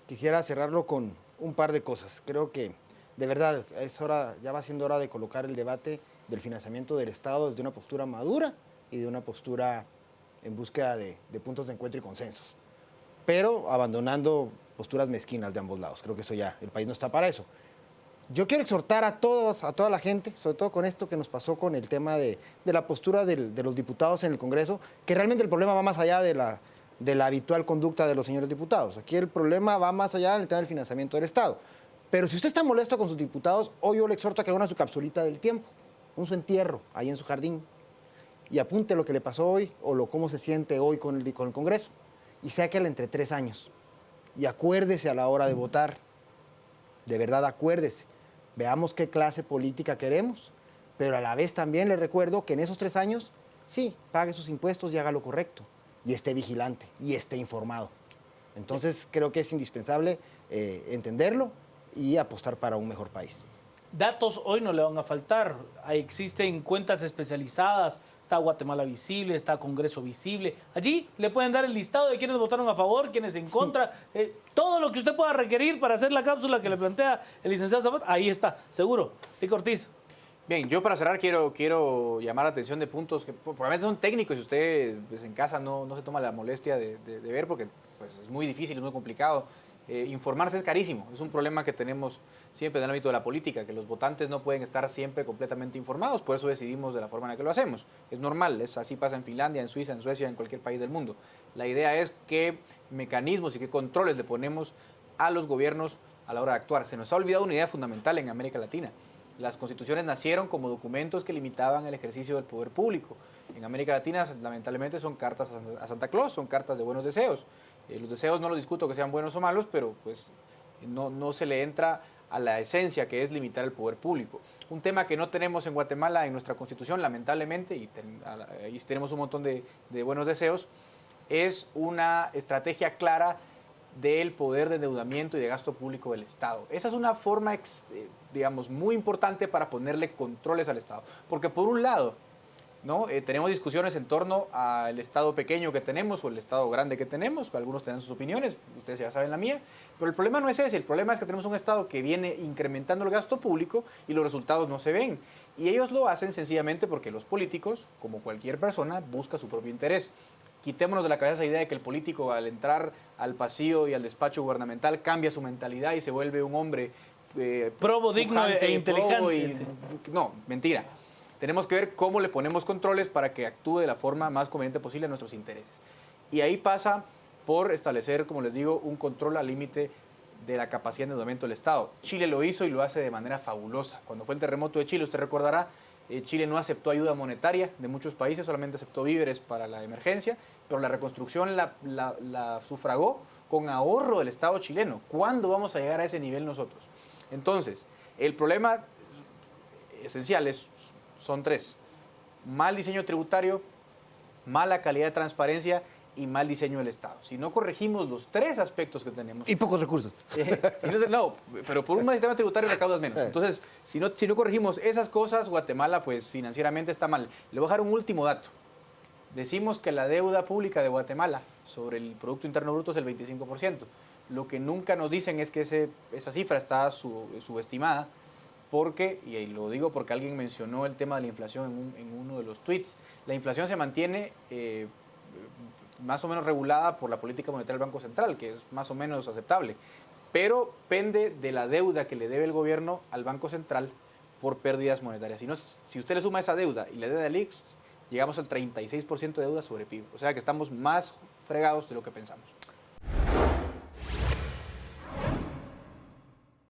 quisiera cerrarlo con un par de cosas. Creo que, de verdad, ya va siendo hora de colocar el debate del financiamiento del Estado desde una postura madura y de una postura en búsqueda de puntos de encuentro y consensos. Pero abandonando posturas mezquinas de ambos lados. Creo que eso ya, el país no está para eso. Yo quiero exhortar a toda la gente, sobre todo con esto que nos pasó con el tema de la postura de los diputados en el Congreso, que realmente el problema va más allá de la habitual conducta de los señores diputados. Aquí el problema va más allá del tema del financiamiento del Estado. Pero si usted está molesto con sus diputados, hoy yo le exhorto a que haga su capsulita del tiempo, su entierro ahí en su jardín, y apunte lo que le pasó hoy o cómo se siente hoy con el Congreso, y sáquela entre 3 años. Y acuérdese a la hora de votar, de verdad acuérdese, veamos qué clase política queremos, pero a la vez también le recuerdo que en esos 3 años, sí, pague sus impuestos y haga lo correcto, y esté vigilante y esté informado. Entonces creo que es indispensable entenderlo y apostar para un mejor país. Datos hoy no le van a faltar. Existen cuentas especializadas, está Guatemala Visible, está Congreso Visible. Allí le pueden dar el listado de quienes votaron a favor, quienes en contra, todo lo que usted pueda requerir para hacer la cápsula que le plantea el licenciado Zapata, ahí está, seguro. Rico Ortiz. Bien, yo para cerrar quiero llamar la atención de puntos que probablemente son técnicos y usted pues, en casa no se toma la molestia de ver porque pues, es muy difícil, es muy complicado Informarse es carísimo, es un problema que tenemos siempre en el ámbito de la política, que los votantes no pueden estar siempre completamente informados, por eso decidimos de la forma en la que lo hacemos. Es normal, así pasa en Finlandia, en Suiza, en Suecia, en cualquier país del mundo. La idea es qué mecanismos y qué controles le ponemos a los gobiernos a la hora de actuar. Se nos ha olvidado una idea fundamental en América Latina. Las constituciones nacieron como documentos que limitaban el ejercicio del poder público. En América Latina, lamentablemente, son cartas a Santa Claus, son cartas de buenos deseos. Los deseos no los discuto que sean buenos o malos, pero pues no se le entra a la esencia que es limitar el poder público. Un tema que no tenemos en Guatemala en nuestra constitución, lamentablemente, y tenemos un montón de buenos deseos, es una estrategia clara del poder de endeudamiento y de gasto público del Estado. Esa es una forma, digamos, muy importante para ponerle controles al Estado. Porque por un lado, ¿no? Tenemos discusiones en torno al Estado pequeño que tenemos o el Estado grande que tenemos, algunos tienen sus opiniones, ustedes ya saben la mía, pero el problema no es ese, el problema es que tenemos un Estado que viene incrementando el gasto público y los resultados no se ven. Y ellos lo hacen sencillamente porque los políticos, como cualquier persona, busca su propio interés. Quitémonos de la cabeza esa idea de que el político al entrar al pasillo y al despacho gubernamental cambia su mentalidad y se vuelve un hombre probo, digno e inteligente. Sí. No, mentira. Tenemos que ver cómo le ponemos controles para que actúe de la forma más conveniente posible a nuestros intereses. Y ahí pasa por establecer, como les digo, un control al límite de la capacidad de endeudamiento del Estado. Chile lo hizo y lo hace de manera fabulosa. Cuando fue el terremoto de Chile, usted recordará, Chile no aceptó ayuda monetaria de muchos países, solamente aceptó víveres para la emergencia, pero la reconstrucción la sufragó con ahorro del Estado chileno. ¿Cuándo vamos a llegar a ese nivel nosotros? Entonces, el problema esencial son tres: mal diseño tributario, mala calidad de transparencia y mal diseño del Estado. Si no corregimos los tres aspectos que tenemos... Y pocos recursos. No, pero por un mal sistema tributario recaudas menos. Entonces, si no corregimos esas cosas, Guatemala pues financieramente está mal. Le voy a dejar un último dato. Decimos que la deuda pública de Guatemala sobre el Producto Interno Bruto es el 25%. Lo que nunca nos dicen es que esa cifra está subestimada, porque, y lo digo porque alguien mencionó el tema de la inflación en uno de los tweets, la inflación se mantiene más o menos regulada por la política monetaria del Banco Central, que es más o menos aceptable, pero pende de la deuda que le debe el gobierno al Banco Central por pérdidas monetarias. Si usted le suma esa deuda y le deuda al IX, llegamos al 36% de deuda sobre PIB, o sea que estamos más fregados de lo que pensamos.